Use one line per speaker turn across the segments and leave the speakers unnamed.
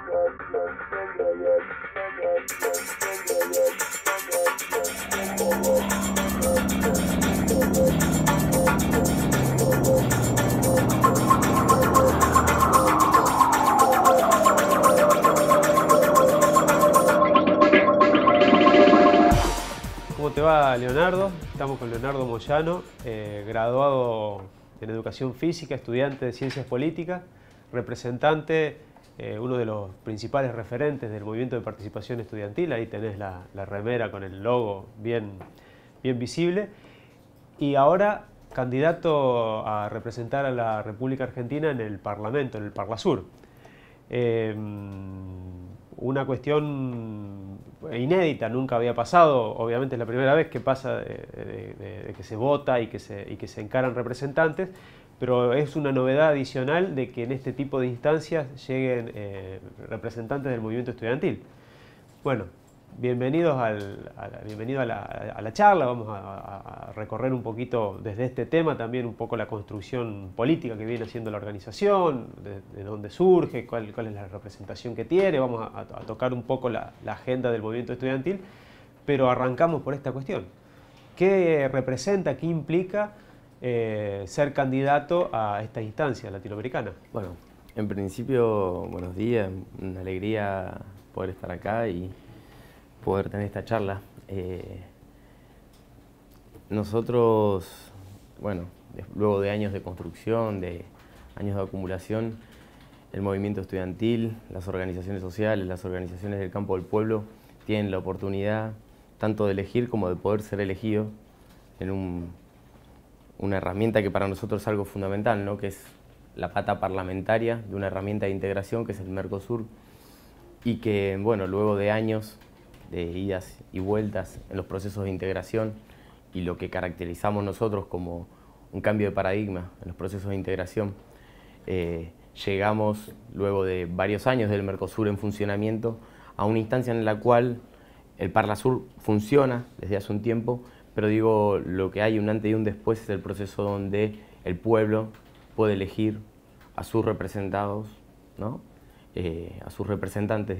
¿Cómo te va, Leonardo? Estamos con Leonardo Moyano, graduado en Educación Física, estudiante de Ciencias Políticas, representante, uno de los principales referentes del movimiento de participación estudiantil. Ahí tenés la remera con el logo bien visible. Y ahora candidato a representar a la República Argentina en el Parlamento, en el Parlasur. Una cuestión inédita, nunca había pasado, obviamente es la primera vez que pasa de que se vota y que se encaran representantes, pero es una novedad adicional de que en este tipo de instancias lleguen representantes del movimiento estudiantil. Bueno, bienvenido a la charla. Vamos a recorrer un poquito desde este tema también un poco la construcción política que viene haciendo la organización, de dónde surge, cuál es la representación que tiene. Vamos a tocar un poco la agenda del movimiento estudiantil, pero arrancamos por esta cuestión. ¿Qué representa, qué implica ser candidato a esta instancia latinoamericana?
Bueno, en principio, buenos días, una alegría poder estar acá y poder tener esta charla. Nosotros, bueno, luego de años de construcción, de años de acumulación, el movimiento estudiantil, las organizaciones sociales, las organizaciones del campo del pueblo tienen la oportunidad tanto de elegir como de poder ser elegidos en una herramienta que para nosotros es algo fundamental, ¿no? Que es la pata parlamentaria de una herramienta de integración que es el Mercosur, y que, bueno, luego de años de idas y vueltas en los procesos de integración y lo que caracterizamos nosotros como un cambio de paradigma en los procesos de integración, llegamos, luego de varios años del Mercosur en funcionamiento, a una instancia en la cual el Parlasur funciona desde hace un tiempo, pero digo, lo que hay un antes y un después es el proceso donde el pueblo puede elegir a sus representados, ¿no? A sus representantes,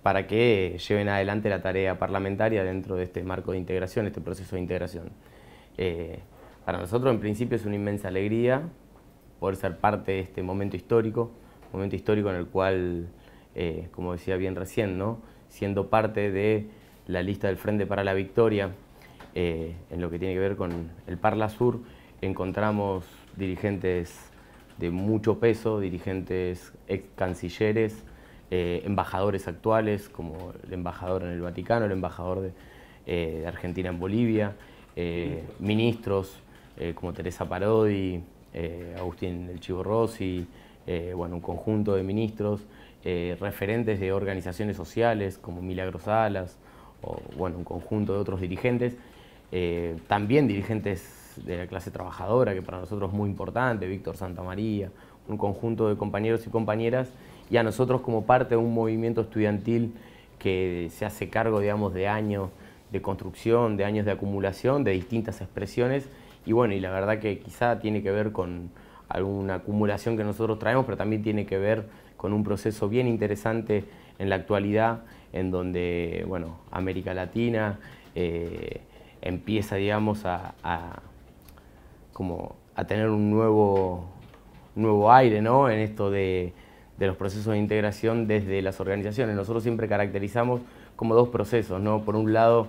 para que lleven adelante la tarea parlamentaria dentro de este marco de integración, este proceso de integración. Para nosotros, en principio, es una inmensa alegría poder ser parte de este momento histórico en el cual, como decía bien recién, ¿no? Siendo parte de la lista del Frente para la Victoria, en lo que tiene que ver con el Parlasur, encontramos dirigentes de mucho peso, dirigentes ex cancilleres, embajadores actuales, como el embajador en el Vaticano, el embajador de Argentina en Bolivia, ministros como Teresa Parodi, Agustín del Chivo Rossi, bueno, un conjunto de ministros, referentes de organizaciones sociales como Milagros Salas, o bueno, un conjunto de otros dirigentes, también dirigentes de la clase trabajadora, que para nosotros es muy importante, Víctor Santamaría, un conjunto de compañeros y compañeras, y a nosotros como parte de un movimiento estudiantil que se hace cargo, digamos, de años de construcción, de años de acumulación, de distintas expresiones, y bueno, y la verdad que quizá tiene que ver con alguna acumulación que nosotros traemos, pero también tiene que ver con un proceso bien interesante en la actualidad, en donde, bueno, América Latina empieza, digamos, a tener un nuevo aire, ¿no? En esto de los procesos de integración desde las organizaciones. Nosotros siempre caracterizamos como dos procesos, ¿no? Por un lado,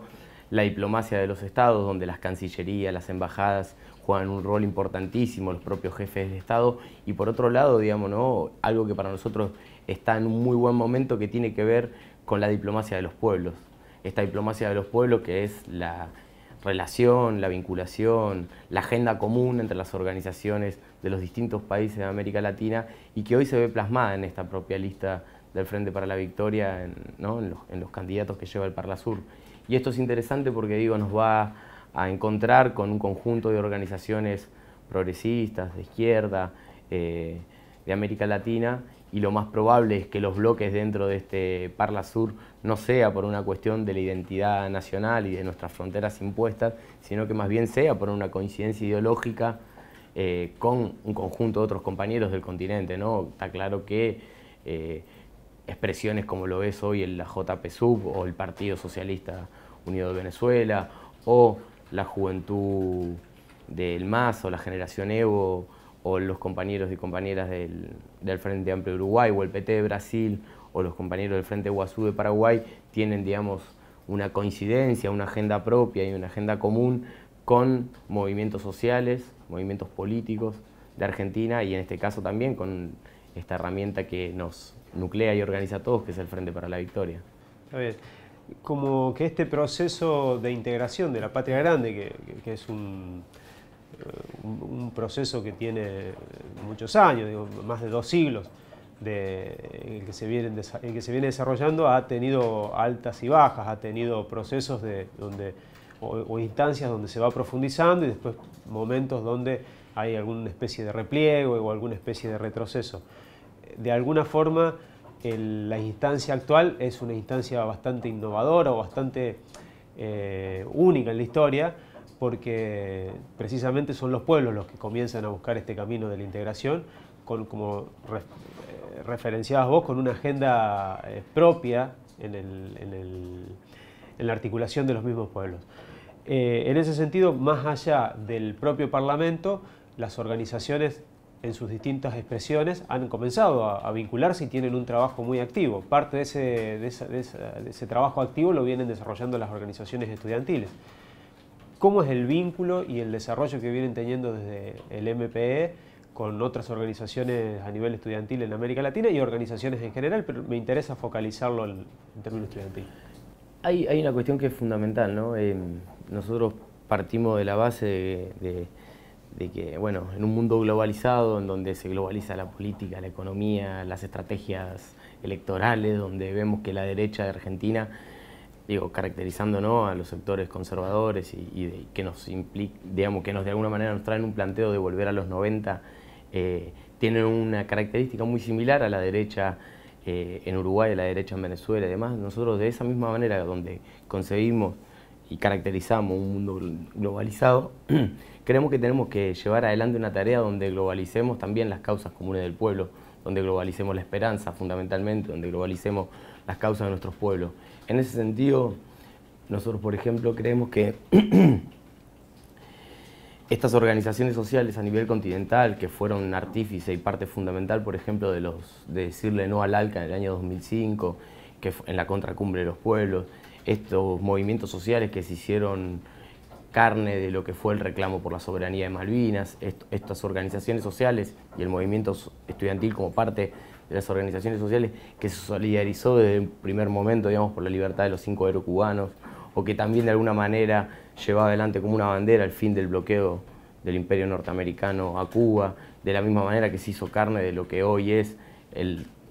la diplomacia de los estados, donde las cancillerías, las embajadas juegan un rol importantísimo, los propios jefes de Estado, y por otro lado, digamos, ¿no? Algo que para nosotros está en un muy buen momento, que tiene que ver con la diplomacia de los pueblos. Esta diplomacia de los pueblos, que es la relación, la vinculación, la agenda común entre las organizaciones de los distintos países de América Latina, y que hoy se ve plasmada en esta propia lista del Frente para la Victoria, ¿no? en los candidatos que lleva el Parlasur. Y esto es interesante porque, digo, nos va a encontrar con un conjunto de organizaciones progresistas, de izquierda, de América Latina, y lo más probable es que los bloques dentro de este Parlasur no sea por una cuestión de la identidad nacional y de nuestras fronteras impuestas, sino que más bien sea por una coincidencia ideológica con un conjunto de otros compañeros del continente, ¿no? Está claro que expresiones como lo es hoy la JPSUV o el Partido Socialista Unido de Venezuela, o la juventud del MAS o la generación Evo, o los compañeros y compañeras del Frente Amplio de Uruguay, o el PT de Brasil, o los compañeros del Frente Guazú de Paraguay, tienen, digamos, una coincidencia, una agenda propia y una agenda común con movimientos sociales, movimientos políticos de Argentina, y en este caso también con esta herramienta que nos nuclea y organiza a todos, que es el Frente para la Victoria.
Está bien. Como que este proceso de integración de la patria grande, que es un proceso que tiene muchos años, digo, más de 2 siglos, el que se viene desarrollando, ha tenido altas y bajas, ha tenido procesos o instancias donde se va profundizando y después momentos donde hay alguna especie de repliego o alguna especie de retroceso. De alguna forma, la instancia actual es una instancia bastante innovadora o bastante única en la historia, porque precisamente son los pueblos los que comienzan a buscar este camino de la integración, como referenciabas vos, con una agenda propia en la articulación de los mismos pueblos. En ese sentido, más allá del propio Parlamento, las organizaciones en sus distintas expresiones han comenzado a vincularse y tienen un trabajo muy activo. Parte de ese trabajo activo lo vienen desarrollando las organizaciones estudiantiles. ¿Cómo es el vínculo y el desarrollo que vienen teniendo desde el MPE con otras organizaciones a nivel estudiantil en América Latina y organizaciones en general? Pero me interesa focalizarlo en términos estudiantil.
Hay una cuestión que es fundamental, ¿no? Nosotros partimos de la base de que, bueno, en un mundo globalizado, en donde se globaliza la política, la economía, las estrategias electorales, donde vemos que la derecha de Argentina, digo, caracterizando, ¿no?, a los sectores conservadores y que nos digamos, que de alguna manera nos traen un planteo de volver a los 90, tienen una característica muy similar a la derecha en Uruguay, a la derecha en Venezuela y demás. Nosotros de esa misma manera, donde concebimos y caracterizamos un mundo globalizado, creemos que tenemos que llevar adelante una tarea donde globalicemos también las causas comunes del pueblo, donde globalicemos la esperanza fundamentalmente, donde globalicemos las causas de nuestros pueblos. En ese sentido, nosotros, por ejemplo, creemos que estas organizaciones sociales a nivel continental, que fueron artífice y parte fundamental, por ejemplo, de decirle no al ALCA en el año 2005, que en la contracumbre de los pueblos, estos movimientos sociales que se hicieron carne de lo que fue el reclamo por la soberanía de Malvinas, estas organizaciones sociales y el movimiento estudiantil como parte de las organizaciones sociales que se solidarizó desde el primer momento, digamos, por la libertad de los 5 héroes cubanos, o que también de alguna manera llevaba adelante como una bandera el fin del bloqueo del imperio norteamericano a Cuba, de la misma manera que se hizo carne de lo que hoy es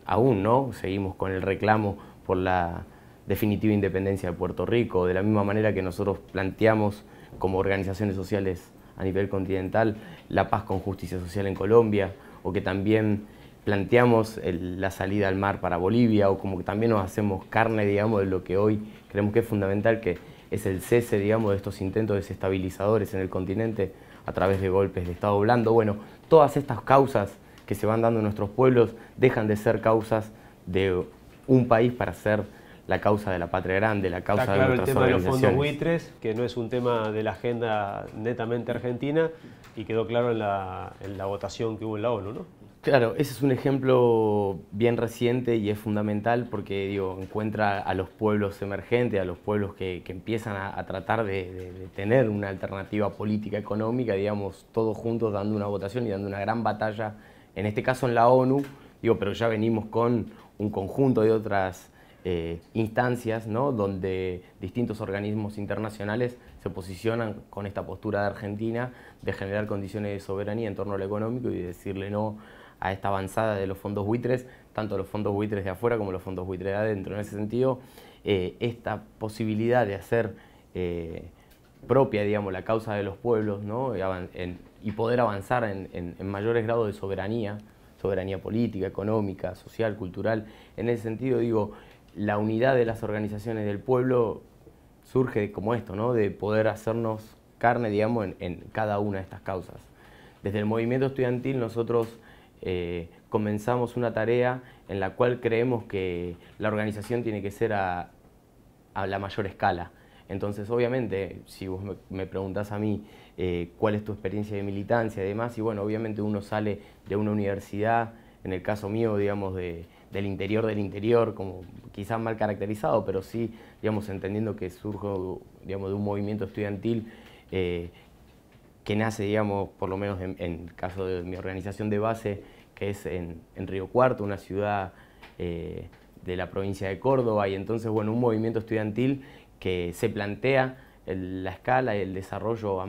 aún, ¿no? Seguimos con el reclamo por la definitiva independencia de Puerto Rico, de la misma manera que nosotros planteamos como organizaciones sociales a nivel continental la paz con justicia social en Colombia, o que también planteamos la salida al mar para Bolivia, o como que también nos hacemos carne, digamos, de lo que hoy creemos que es fundamental, que es el cese, digamos, de estos intentos desestabilizadores en el continente a través de golpes de Estado blando. Bueno, todas estas causas que se van dando en nuestros pueblos dejan de ser causas de un país para ser la causa de la patria grande, la causa de nuestras organizaciones.
El tema de los fondos buitres, que no es un tema de la agenda netamente argentina, y quedó claro en la votación que hubo en la ONU, ¿no?
Claro, ese es un ejemplo bien reciente y es fundamental porque, digo, encuentra a los pueblos emergentes, a los pueblos que empiezan a tratar de tener una alternativa política económica, digamos, todos juntos dando una votación y dando una gran batalla, en este caso en la ONU, digo, pero ya venimos con un conjunto de otras instancias, ¿no?, donde distintos organismos internacionales se posicionan con esta postura de Argentina de generar condiciones de soberanía en torno a lo económico y de decirle no a esta avanzada de los fondos buitres, tanto los fondos buitres de afuera como los fondos buitres de adentro. En ese sentido, esta posibilidad de hacer propia, digamos, la causa de los pueblos, ¿no?, y poder avanzar en mayores grados de soberanía política, económica, social, cultural. En ese sentido, digo, la unidad de las organizaciones del pueblo surge como esto, ¿no?, de poder hacernos carne, digamos, en cada una de estas causas. Desde el movimiento estudiantil nosotros comenzamos una tarea en la cual creemos que la organización tiene que ser a la mayor escala. Entonces, obviamente, si vos me preguntás a mí cuál es tu experiencia de militancia y demás, y bueno, obviamente uno sale de una universidad, en el caso mío, digamos, del interior, como quizás mal caracterizado, pero sí, digamos, entendiendo que surge, digamos, de un movimiento estudiantil que nace, digamos, por lo menos en el caso de mi organización de base, que es en Río Cuarto, una ciudad de la provincia de Córdoba, y entonces, bueno, un movimiento estudiantil que se plantea la escala y el desarrollo,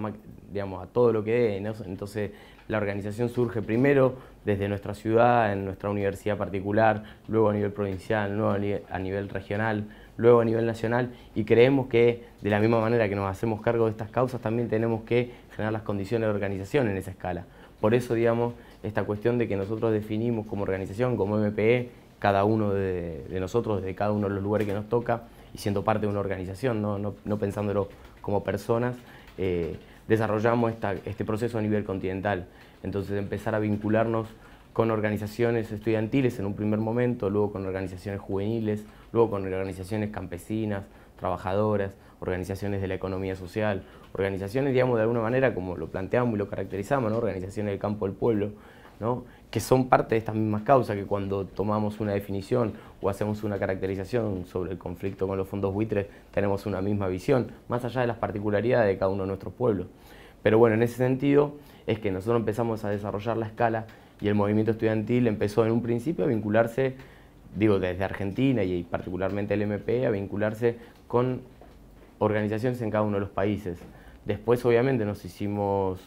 digamos, a todo lo que dé, ¿no? Entonces, la organización surge primero desde nuestra ciudad, en nuestra universidad particular, luego a nivel provincial, luego a nivel regional, luego a nivel nacional, y creemos que de la misma manera que nos hacemos cargo de estas causas, también tenemos que generar las condiciones de organización en esa escala. Por eso, digamos, esta cuestión de que nosotros definimos como organización, como MPE, cada uno de nosotros, de cada uno de los lugares que nos toca, y siendo parte de una organización, no pensándolo como personas, desarrollamos este proceso a nivel continental. Entonces empezar a vincularnos con organizaciones estudiantiles en un primer momento, luego con organizaciones juveniles, luego con organizaciones campesinas, trabajadoras, organizaciones de la economía social, organizaciones, digamos, de alguna manera, como lo planteamos y lo caracterizamos, ¿no? Organizaciones del campo del pueblo, ¿no? Que son parte de estas mismas causas, que cuando tomamos una definición o hacemos una caracterización sobre el conflicto con los fondos buitres, tenemos una misma visión, más allá de las particularidades de cada uno de nuestros pueblos. Pero bueno, en ese sentido es que nosotros empezamos a desarrollar la escala y el movimiento estudiantil empezó en un principio a vincularse, digo, desde Argentina y particularmente el MP, a vincularse con organizaciones en cada uno de los países. Después, obviamente, nos hicimos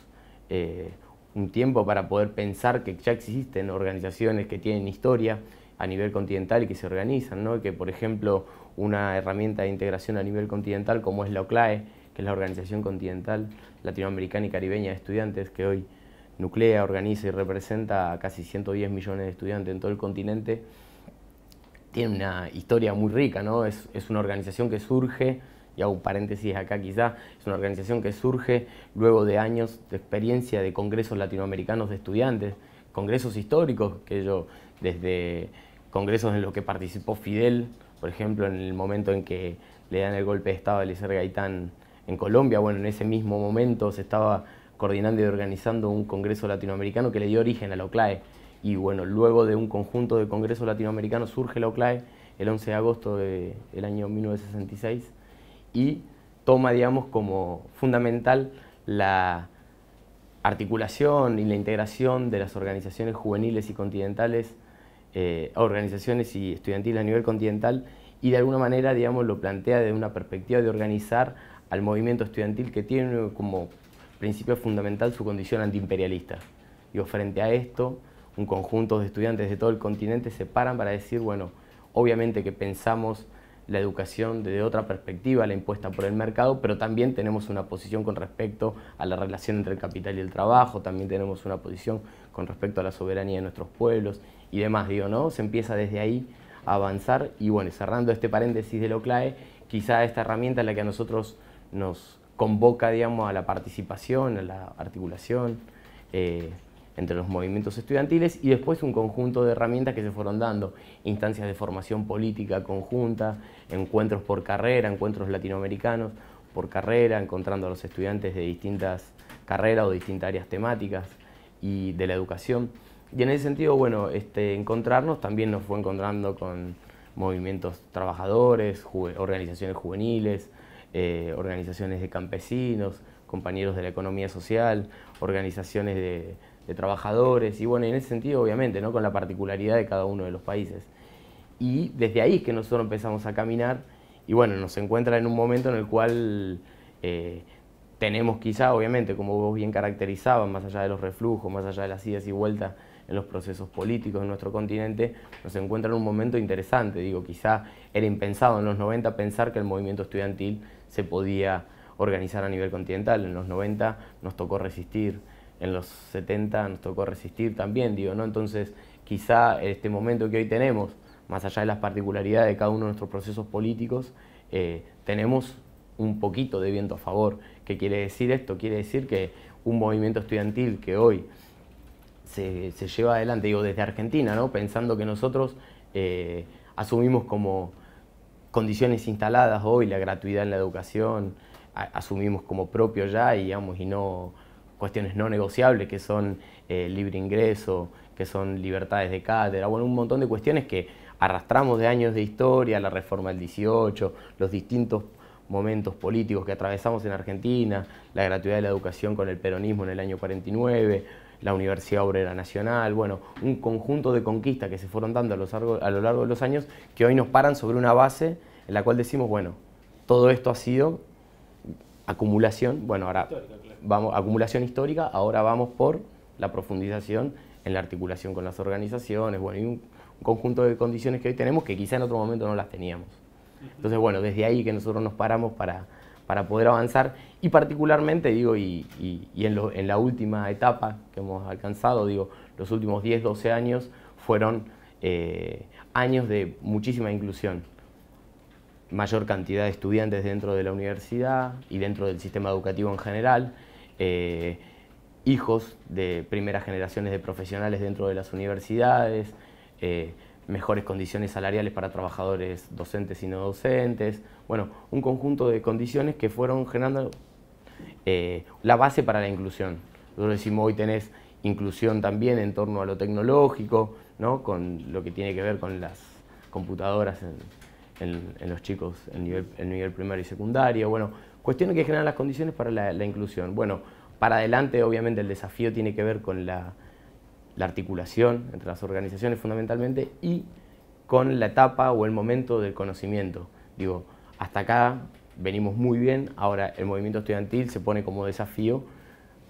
un tiempo para poder pensar que ya existen organizaciones que tienen historia a nivel continental y que se organizan, ¿no? Que, por ejemplo, una herramienta de integración a nivel continental como es la OCLAE, que es la Organización Continental Latinoamericana y Caribeña de Estudiantes, que hoy nuclea, organiza y representa a casi 110 millones de estudiantes en todo el continente, tiene una historia muy rica, ¿no? Es una organización que surge, y hago un paréntesis acá quizá, es una organización que surge luego de años de experiencia de congresos latinoamericanos de estudiantes, congresos históricos, que yo, desde congresos en los que participó Fidel, por ejemplo, en el momento en que le dan el golpe de Estado a Eliezer Gaitán en Colombia, bueno, en ese mismo momento se estaba coordinando y organizando un congreso latinoamericano que le dio origen a la OCLAE, y bueno, luego de un conjunto de congresos latinoamericanos surge la OCLAE el 11 de agosto del año 1966, y toma, digamos, como fundamental la articulación y la integración de las organizaciones juveniles y continentales, organizaciones y estudiantiles a nivel continental, y de alguna manera, digamos, lo plantea desde una perspectiva de organizar al movimiento estudiantil que tiene como principio fundamental su condición antiimperialista. Digo, frente a esto, un conjunto de estudiantes de todo el continente se paran para decir, bueno, obviamente que pensamos la educación desde otra perspectiva, la impuesta por el mercado, pero también tenemos una posición con respecto a la relación entre el capital y el trabajo, también tenemos una posición con respecto a la soberanía de nuestros pueblos y demás, digo, ¿no? Se empieza desde ahí a avanzar, y bueno, cerrando este paréntesis de la OCLAE, quizá esta herramienta es la que a nosotros nos convoca, digamos, a la participación, a la articulación entre los movimientos estudiantiles, y después un conjunto de herramientas que se fueron dando, instancias de formación política conjunta, encuentros por carrera, encuentros latinoamericanos por carrera, encontrando a los estudiantes de distintas carreras o distintas áreas temáticas y de la educación. Y en ese sentido, bueno, encontrarnos también nos fue encontrando con movimientos trabajadores, organizaciones juveniles, organizaciones de campesinos, compañeros de la economía social, organizaciones de trabajadores, y bueno, en ese sentido, obviamente, ¿no? Con la particularidad de cada uno de los países. Y desde ahí es que nosotros empezamos a caminar, y bueno, nos encuentra en un momento en el cual tenemos quizá, obviamente, como vos bien caracterizabas, más allá de los reflujos, más allá de las idas y vueltas en los procesos políticos de nuestro continente, nos encuentra en un momento interesante. Digo, quizá era impensado en los 90 pensar que el movimiento estudiantil se podía organizar a nivel continental. En los 90 nos tocó resistir, en los 70 nos tocó resistir también, digo, ¿no? Entonces, quizá este momento que hoy tenemos, más allá de las particularidades de cada uno de nuestros procesos políticos, tenemos un poquito de viento a favor. ¿Qué quiere decir esto? Quiere decir que un movimiento estudiantil que hoy se lleva adelante, digo, desde Argentina, ¿no? Pensando que nosotros asumimos como condiciones instaladas hoy la gratuidad en la educación, asumimos como propio ya, y, digamos, y no cuestiones no negociables, que son libre ingreso, que son libertades de cátedra, bueno, un montón de cuestiones que arrastramos de años de historia, la reforma del 18, los distintos momentos políticos que atravesamos en Argentina, la gratuidad de la educación con el peronismo en el año 49, la Universidad Obrera Nacional, bueno, un conjunto de conquistas que se fueron dando a lo largo de los años que hoy nos paran sobre una base en la cual decimos, bueno, todo esto ha sido acumulación, bueno, ahora vamos, acumulación histórica, ahora vamos por la profundización en la articulación con las organizaciones, bueno, y un conjunto de condiciones que hoy tenemos que quizá en otro momento no las teníamos. Entonces, bueno, desde ahí que nosotros nos paramos para poder avanzar, y particularmente, digo, en la última etapa que hemos alcanzado, digo, los últimos 10, 12 años fueron años de muchísima inclusión. Mayor cantidad de estudiantes dentro de la universidad y dentro del sistema educativo en general, hijos de primeras generaciones de profesionales dentro de las universidades, mejores condiciones salariales para trabajadores docentes y no docentes, bueno, un conjunto de condiciones que fueron generando la base para la inclusión. Nosotros decimos, hoy tenés inclusión también en torno a lo tecnológico, ¿no? Con lo que tiene que ver con las computadoras en los chicos en nivel primario y secundario, bueno, cuestiones que generan las condiciones para la inclusión. Bueno, para adelante obviamente el desafío tiene que ver con la articulación entre las organizaciones fundamentalmente y con la etapa o el momento del conocimiento. Digo, hasta acá venimos muy bien, ahora el movimiento estudiantil se pone como desafío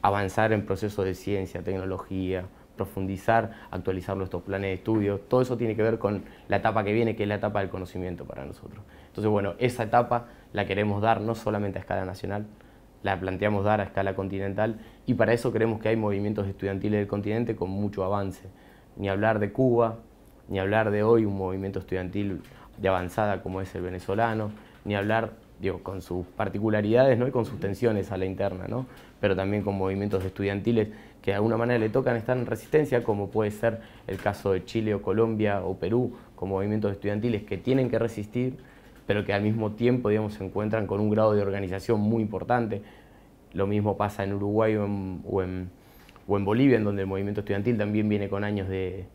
avanzar en procesos de ciencia, tecnología, profundizar, actualizar nuestros planes de estudio, todo eso tiene que ver con la etapa que viene, que es la etapa del conocimiento para nosotros. Entonces, bueno, esa etapa la queremos dar no solamente a escala nacional, la planteamos dar a escala continental, y para eso creemos que hay movimientos estudiantiles del continente con mucho avance. Ni hablar de Cuba, ni hablar de hoy un movimiento estudiantil de avanzada como es el venezolano, ni hablar, digo, con sus particularidades, ¿no? Y con sus tensiones a la interna, ¿no? Pero también con movimientos estudiantiles que de alguna manera le tocan estar en resistencia, como puede ser el caso de Chile o Colombia o Perú, con movimientos estudiantiles que tienen que resistir, pero que al mismo tiempo, digamos, se encuentran con un grado de organización muy importante. Lo mismo pasa en Uruguay o en Bolivia, en donde el movimiento estudiantil también viene con años de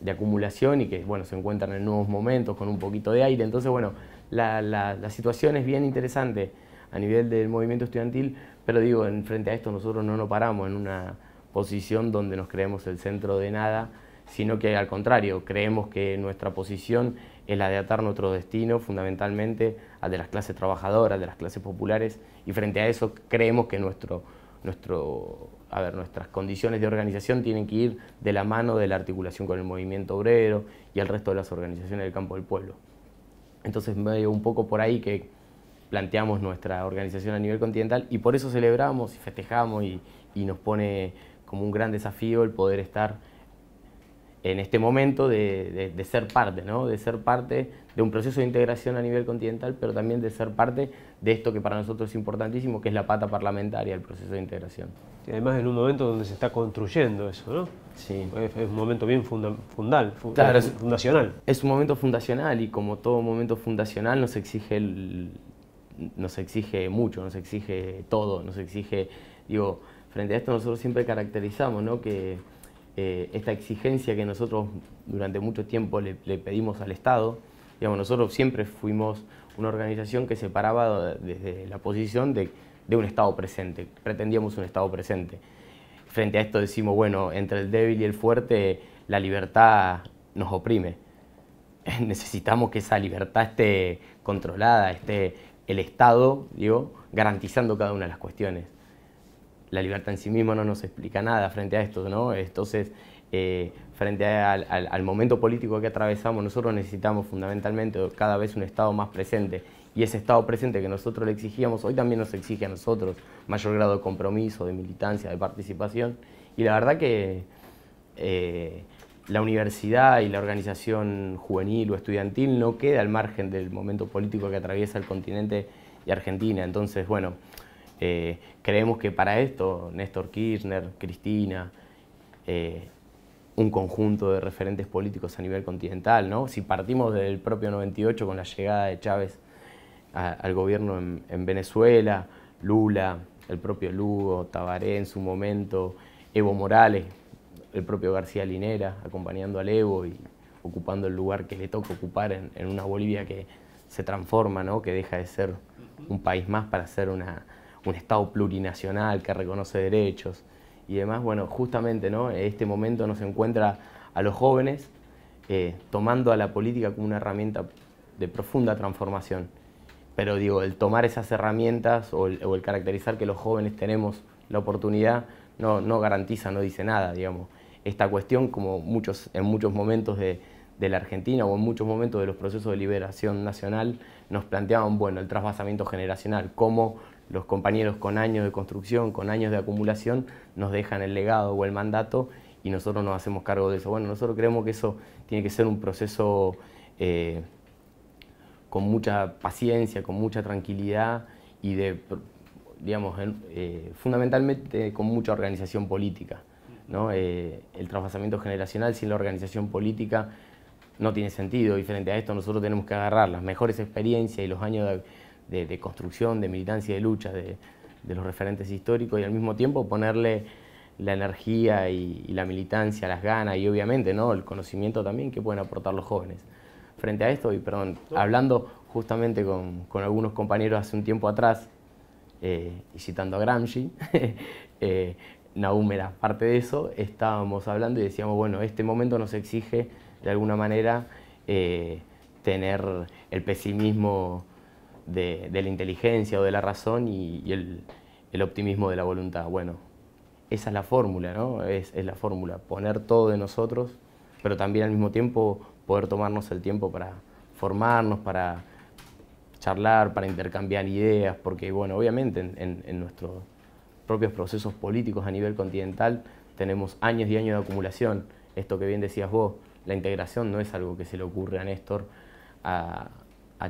acumulación y que, bueno, se encuentran en nuevos momentos con un poquito de aire. Entonces, bueno, la situación es bien interesante a nivel del movimiento estudiantil, pero digo, frente a esto nosotros no nos paramos en una posición donde nos creemos el centro de nada, sino que al contrario, creemos que nuestra posición es la de atar nuestro destino fundamentalmente al de las clases trabajadoras, de las clases populares, y frente a eso creemos que nuestras condiciones de organización tienen que ir de la mano de la articulación con el movimiento obrero y el resto de las organizaciones del campo del pueblo. Entonces, medio un poco por ahí que planteamos nuestra organización a nivel continental, y por eso celebramos y festejamos y nos pone como un gran desafío el poder estar en este momento de ser parte, ¿no? De ser parte de un proceso de integración a nivel continental, pero también de ser parte de esto que para nosotros es importantísimo, que es la pata parlamentaria del proceso de integración.
Y además en un momento donde se está construyendo eso, ¿no?
Sí.
Es un momento bien fundacional.
Es un momento fundacional, y como todo momento fundacional nos exige mucho, nos exige todo, nos exige, digo, frente a esto nosotros siempre caracterizamos, ¿no? Que esta exigencia que nosotros durante mucho tiempo le pedimos al Estado, digamos, nosotros siempre fuimos una organización que se paraba desde la posición de un Estado presente, pretendíamos un Estado presente. Frente a esto decimos, bueno, entre el débil y el fuerte la libertad nos oprime. Necesitamos que esa libertad esté controlada, esté el Estado, digo, garantizando cada una de las cuestiones. La libertad en sí misma no nos explica nada frente a esto, ¿no? Entonces, frente al momento político que atravesamos, nosotros necesitamos fundamentalmente cada vez un Estado más presente, y ese Estado presente que nosotros le exigíamos, hoy también nos exige a nosotros mayor grado de compromiso, de militancia, de participación, y la verdad que la universidad y la organización juvenil o estudiantil no queda al margen del momento político que atraviesa el continente y Argentina. Entonces, bueno, creemos que para esto Néstor Kirchner, Cristina, un conjunto de referentes políticos a nivel continental, ¿no? Si partimos del propio 98 con la llegada de Chávez al gobierno en Venezuela, Lula, el propio Lugo, Tabaré en su momento, Evo Morales, el propio García Linera acompañando al Evo y ocupando el lugar que le toca ocupar en una Bolivia que se transforma, ¿no? Que deja de ser un país más para ser un Estado plurinacional que reconoce derechos y demás. Bueno, justamente, ¿no? Este momento nos encuentra a los jóvenes tomando a la política como una herramienta de profunda transformación. Pero digo, el tomar esas herramientas o el caracterizar que los jóvenes tenemos la oportunidad no garantiza, no dice nada, digamos. Esta cuestión, como en muchos momentos de la Argentina o en muchos momentos de los procesos de liberación nacional, nos planteaban, bueno, el trasvasamiento generacional, cómo los compañeros con años de construcción, con años de acumulación, nos dejan el legado o el mandato y nosotros nos hacemos cargo de eso. Bueno, nosotros creemos que eso tiene que ser un proceso con mucha paciencia, con mucha tranquilidad y digamos, fundamentalmente con mucha organización política, ¿no? El trasvasamiento generacional sin la organización política no tiene sentido. Diferente a esto, nosotros tenemos que agarrar las mejores experiencias y los años de construcción, de militancia y de lucha de los referentes históricos y al mismo tiempo ponerle la energía y la militancia, las ganas y obviamente, ¿no? El conocimiento también que pueden aportar los jóvenes. Frente a esto, y perdón, hablando justamente con algunos compañeros hace un tiempo atrás, y citando a Gramsci, Nahum era parte de eso, estábamos hablando y decíamos, bueno, este momento nos exige de alguna manera tener el pesimismo de la inteligencia o de la razón y el optimismo de la voluntad. Bueno, esa es la fórmula, ¿no? Es la fórmula, poner todo de nosotros, pero también al mismo tiempo poder tomarnos el tiempo para formarnos, para charlar, para intercambiar ideas, porque bueno, obviamente en nuestros propios procesos políticos a nivel continental tenemos años y años de acumulación. Esto que bien decías vos, la integración no es algo que se le ocurre a Néstor, a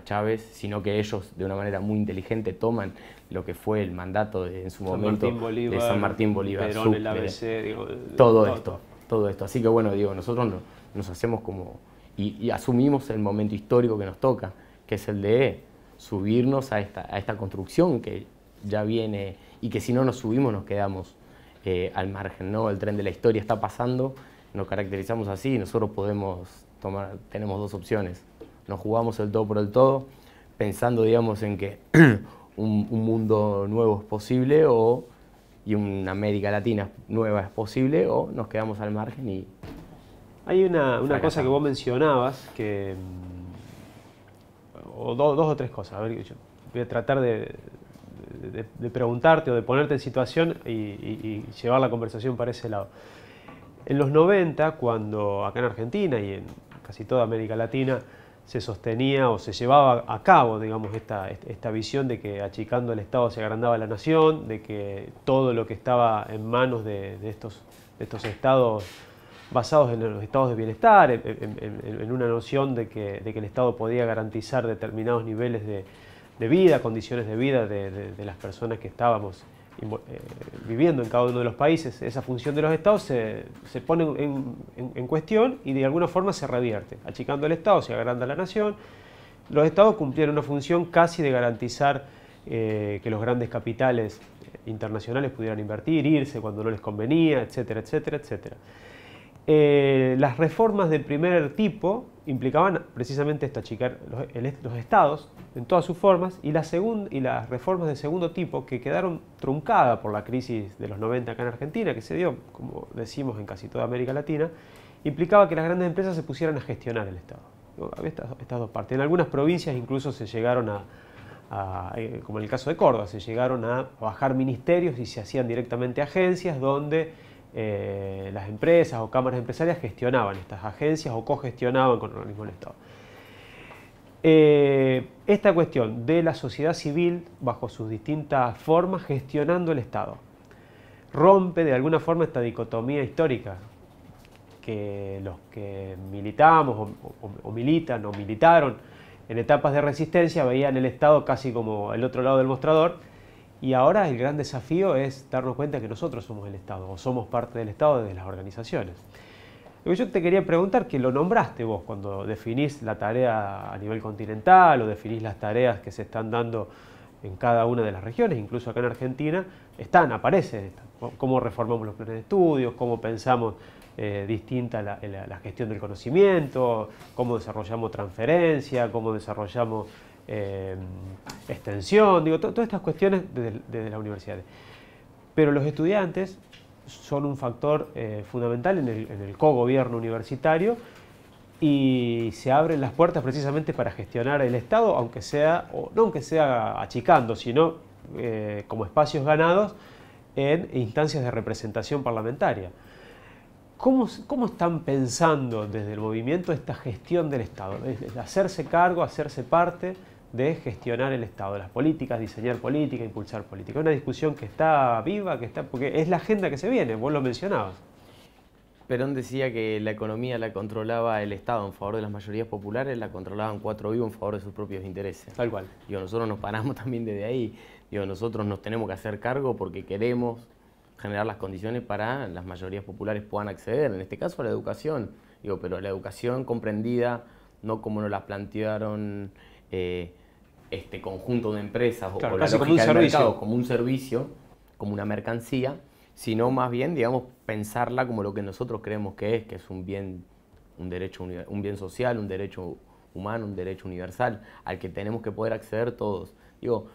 Chávez, sino que ellos de una manera muy inteligente toman lo que fue el mandato en su momento de San Martín Bolívar,
Perón, el ABC,
todo esto. Así que bueno, digo, nosotros nos hacemos como y asumimos el momento histórico que nos toca, que es el de subirnos a esta construcción que ya viene y que si no nos subimos nos quedamos al margen, ¿no? El tren de la historia está pasando, nos caracterizamos así y nosotros tenemos dos opciones. Nos jugamos el todo por el todo, pensando, digamos, en que un mundo nuevo es posible y una América Latina nueva es posible, o nos quedamos al margen y...
Hay una cosa que vos mencionabas, o dos o tres cosas. A ver, yo voy a tratar de preguntarte o de ponerte en situación y llevar la conversación para ese lado. En los 90, cuando acá en Argentina y en casi toda América Latina se sostenía o se llevaba a cabo, digamos, esta visión de que achicando el Estado se agrandaba la nación, de que todo lo que estaba en manos de estos estados basados en los estados de bienestar, en una noción de que el Estado podía garantizar determinados niveles de vida, condiciones de vida de las personas que estábamos viviendo en cada uno de los países. Esa función de los estados se pone en cuestión y de alguna forma se revierte. Achicando el Estado se agranda la nación. Los estados cumplían una función casi de garantizar que los grandes capitales internacionales pudieran invertir, irse cuando no les convenía, etcétera, etcétera, etcétera. Las reformas del primer tipo implicaban precisamente esto, achicar los estados en todas sus formas, y las reformas de segundo tipo, que quedaron truncadas por la crisis de los 90 acá en Argentina, que se dio, como decimos, en casi toda América Latina, implicaba que las grandes empresas se pusieran a gestionar el Estado. Había estas dos partes. En algunas provincias incluso se llegaron como en el caso de Córdoba, se llegaron a bajar ministerios y se hacían directamente agencias donde las empresas o cámaras empresarias gestionaban estas agencias o cogestionaban con organismos del Estado. Esta cuestión de la sociedad civil bajo sus distintas formas gestionando el Estado rompe de alguna forma esta dicotomía histórica que los que militamos o militan o militaron en etapas de resistencia veían el Estado casi como el otro lado del mostrador, Y ahora el gran desafío es darnos cuenta que nosotros somos el Estado, o somos parte del Estado desde las organizaciones. Lo que yo te quería preguntar, que lo nombraste vos cuando definís la tarea a nivel continental o definís las tareas que se están dando en cada una de las regiones, incluso acá en Argentina, aparecen cómo reformamos los planes de estudios, cómo pensamos distinta la gestión del conocimiento, cómo desarrollamos transferencia, cómo desarrollamos extensión, digo, todas estas cuestiones desde las universidades. Pero los estudiantes son un factor fundamental en el cogobierno universitario y se abren las puertas precisamente para gestionar el Estado, aunque sea, o no aunque sea achicando, sino como espacios ganados en instancias de representación parlamentaria. ¿Cómo están pensando desde el movimiento esta gestión del Estado? Es hacerse cargo, hacerse parte de gestionar el Estado, las políticas, diseñar política, impulsar política. Es una discusión que está viva, porque es la agenda que se viene, vos lo mencionabas.
Perón decía que la economía la controlaba el Estado en favor de las mayorías populares, la controlaban cuatro vivos en favor de sus propios intereses.
Tal cual.
Digo, nosotros nos paramos también desde ahí. Digo, nosotros nos tenemos que hacer cargo porque queremos generar las condiciones para las mayorías populares puedan acceder, en este caso a la educación. Digo, pero la educación comprendida no como nos la plantearon este conjunto de empresas
claro,
o la lógica del mercado como un servicio, como una mercancía, sino más bien, digamos, pensarla como lo que nosotros creemos que es un bien, un derecho, un bien social, un derecho humano, un derecho universal, al que tenemos que poder acceder todos. Digo,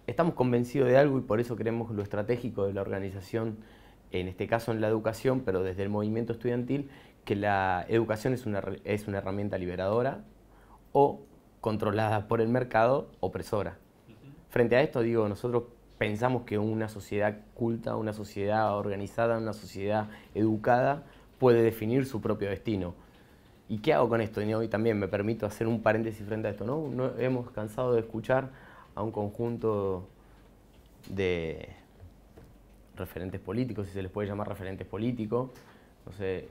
estamos convencidos de algo y por eso creemos lo estratégico de la organización, en este caso en la educación, pero desde el movimiento estudiantil, que la educación es una herramienta liberadora o controlada por el mercado, opresora. Frente a esto, digo, nosotros pensamos que una sociedad culta, una sociedad organizada, una sociedad educada puede definir su propio destino. ¿Y qué hago con esto? Y también me permito hacer un paréntesis frente a esto, ¿no? No hemos cansado de escuchar a un conjunto de referentes políticos, si se les puede llamar referentes políticos, no sé,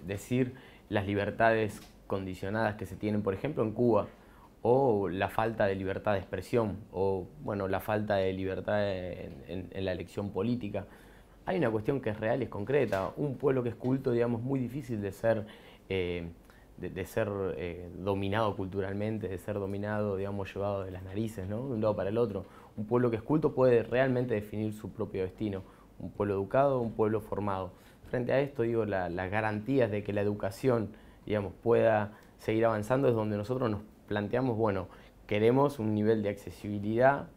decir las libertades condicionadas que se tienen, por ejemplo, en Cuba, o la falta de libertad de expresión, o bueno, la falta de libertad en la elección política. Hay una cuestión que es real y es concreta. Un pueblo que es culto, digamos, muy difícil de ser, dominado culturalmente, de ser dominado, digamos, llevado de las narices, ¿no? De un lado para el otro. Un pueblo que es culto puede realmente definir su propio destino. Un pueblo educado, un pueblo formado. Frente a esto, digo, las garantías de que la educación, digamos, pueda seguir avanzando es donde nosotros nos planteamos, bueno, queremos un nivel de accesibilidad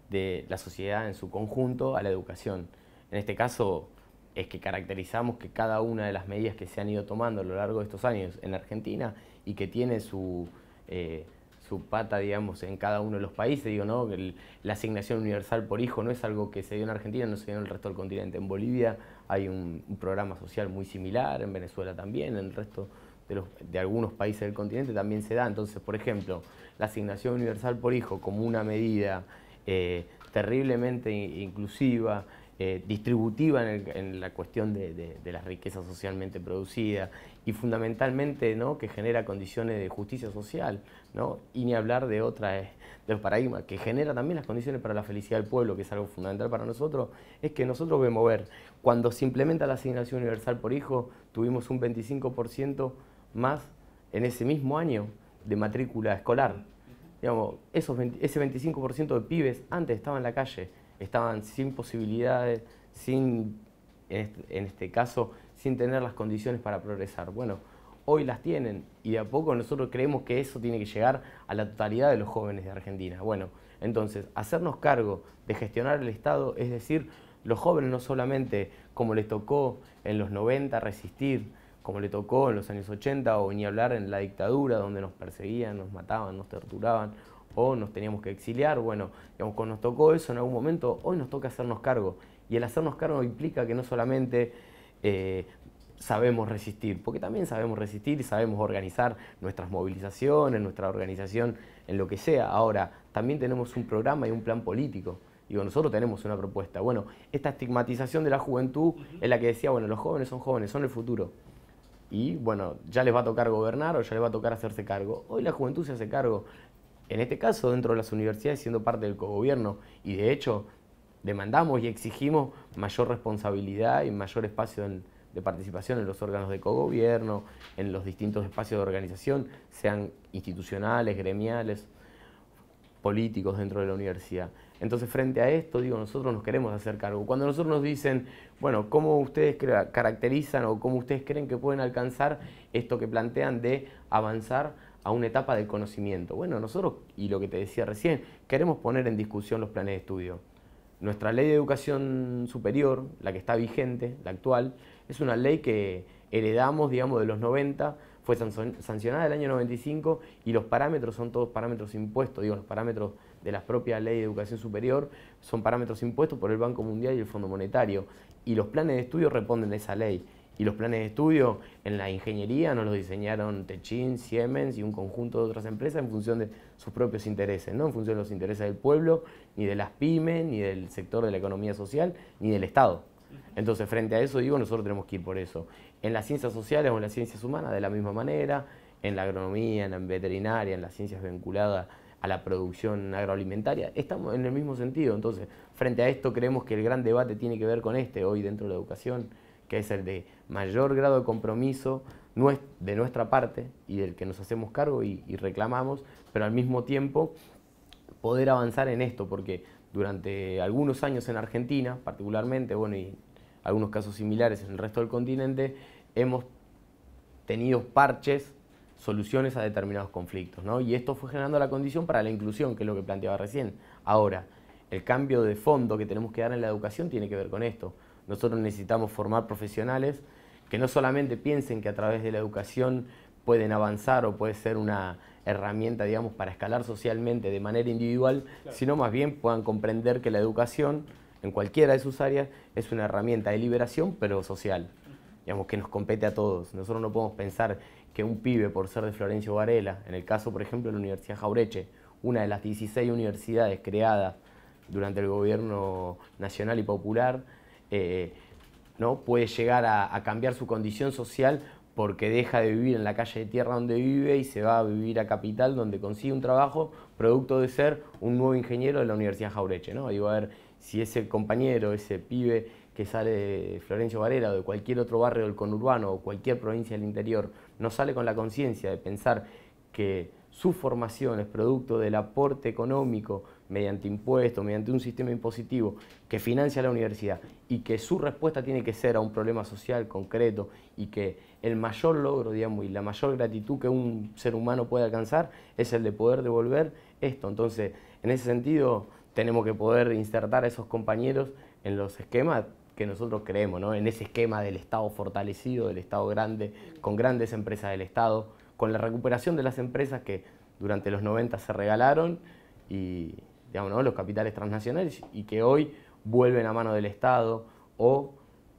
de la sociedad en su conjunto a la educación. En este caso es que caracterizamos que cada una de las medidas que se han ido tomando a lo largo de estos años en Argentina y que tiene su pata, digamos, en cada uno de los países, digo, ¿no? La asignación universal por hijo no es algo que se dio en Argentina, no se dio en el resto del continente. En Bolivia hay un programa social muy similar, en Venezuela también, en el resto de algunos países del continente también se da. Entonces, por ejemplo, la asignación universal por hijo como una medida terriblemente inclusiva, distributiva en la cuestión de la riqueza socialmente producida y fundamentalmente, ¿no?, que genera condiciones de justicia social, ¿no? Y ni hablar de los paradigmas, que genera también las condiciones para la felicidad del pueblo, que es algo fundamental para nosotros, es que nosotros debemos ver, cuando se implementa la asignación universal por hijo, tuvimos un 25% más en ese mismo año de matrícula escolar. Digamos, ese 25% de pibes antes estaban en la calle, estaban sin posibilidades, en este caso, sin tener las condiciones para progresar. Bueno, hoy las tienen y de a poco nosotros creemos que eso tiene que llegar a la totalidad de los jóvenes de Argentina. Bueno, entonces, hacernos cargo de gestionar el Estado, es decir, los jóvenes no solamente como les tocó en los 90 resistir, como le tocó en los años 80 o ni hablar en la dictadura donde nos perseguían, nos mataban, nos torturaban o nos teníamos que exiliar. Bueno, digamos, cuando nos tocó eso en algún momento, hoy nos toca hacernos cargo. Y el hacernos cargo implica que no solamente sabemos resistir, porque también sabemos resistir y sabemos organizar nuestras movilizaciones, nuestra organización en lo que sea. Ahora, también tenemos un programa y un plan político. Digo, nosotros tenemos una propuesta. Bueno, esta estigmatización de la juventud es la que decía, bueno, los jóvenes, son el futuro. Y bueno, ya les va a tocar gobernar o ya les va a tocar hacerse cargo. Hoy la juventud se hace cargo, en este caso dentro de las universidades siendo parte del cogobierno y de hecho demandamos y exigimos mayor responsabilidad y mayor espacio de participación en los órganos de cogobierno, en los distintos espacios de organización, sean institucionales, gremiales, políticos dentro de la universidad. Entonces, frente a esto, digo, nosotros nos queremos hacer cargo. Cuando nosotros nos dicen, bueno, ¿cómo ustedes caracterizan o cómo ustedes creen que pueden alcanzar esto que plantean de avanzar a una etapa del conocimiento? Bueno, nosotros, y lo que te decía recién, queremos poner en discusión los planes de estudio. Nuestra ley de educación superior, la que está vigente, la actual, es una ley que heredamos, digamos, de los 90, fue sancionada en el año 95 y los parámetros son todos parámetros impuestos, digo, los parámetros de la propia ley de educación superior son parámetros impuestos por el Banco Mundial y el Fondo Monetario. Y los planes de estudio responden a esa ley. Y los planes de estudio en la ingeniería nos los diseñaron Techin, Siemens y un conjunto de otras empresas en función de sus propios intereses, no en función de los intereses del pueblo, ni de las pymes, ni del sector de la economía social, ni del Estado. Entonces, frente a eso, digo, nosotros tenemos que ir por eso. En las ciencias sociales o en las ciencias humanas, de la misma manera, en la agronomía, en la veterinaria, en las ciencias vinculadas a la producción agroalimentaria, estamos en el mismo sentido. Entonces, frente a esto, creemos que el gran debate tiene que ver con hoy dentro de la educación, que es el de mayor grado de compromiso de nuestra parte y del que nos hacemos cargo y reclamamos, pero al mismo tiempo poder avanzar en esto, porque durante algunos años en Argentina, particularmente, bueno, y algunos casos similares en el resto del continente, hemos tenido parches, soluciones a determinados conflictos, ¿no? Y esto fue generando la condición para la inclusión, que es lo que planteaba recién. Ahora, el cambio de fondo que tenemos que dar en la educación tiene que ver con esto. Nosotros necesitamos formar profesionales que no solamente piensen que a través de la educación pueden avanzar o puede ser una herramienta, digamos, para escalar socialmente de manera individual, claro, sino más bien puedan comprender que la educación, en cualquiera de sus áreas, es una herramienta de liberación, pero social, digamos, que nos compete a todos. Nosotros no podemos pensar que un pibe, por ser de Florencio Varela, en el caso, por ejemplo, de la Universidad Jauretche, una de las 16 universidades creadas durante el gobierno nacional y popular, ¿no? Puede llegar a cambiar su condición social porque deja de vivir en la calle de tierra donde vive y se va a vivir a Capital, donde consigue un trabajo producto de ser un nuevo ingeniero de la Universidad Jauretche, ¿no? Digo, a ver, si ese compañero, ese pibe que sale de Florencio Varela o de cualquier otro barrio del conurbano o cualquier provincia del interior, no sale con la conciencia de pensar que su formación es producto del aporte económico mediante impuestos, mediante un sistema impositivo que financia la universidad y que su respuesta tiene que ser a un problema social concreto y que el mayor logro, digamos, y la mayor gratitud que un ser humano puede alcanzar es el de poder devolver esto. Entonces, en ese sentido, tenemos que poder insertar a esos compañeros en los esquemas que nosotros creemos, ¿no? En ese esquema del Estado fortalecido, del Estado grande, con grandes empresas del Estado, con la recuperación de las empresas que durante los 90 se regalaron y, digamos, ¿no? Los capitales transnacionales y que hoy vuelven a mano del Estado, o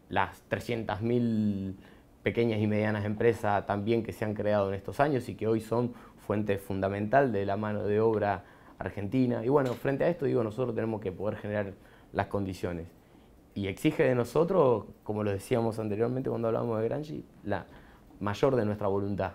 las 300.000 pequeñas y medianas empresas también que se han creado en estos años y que hoy son fuente fundamental de la mano de obra argentina. Y bueno, frente a esto, digo, nosotros tenemos que poder generar las condiciones. Y exige de nosotros, como lo decíamos anteriormente cuando hablábamos de Gramsci, la mayor de nuestra voluntad.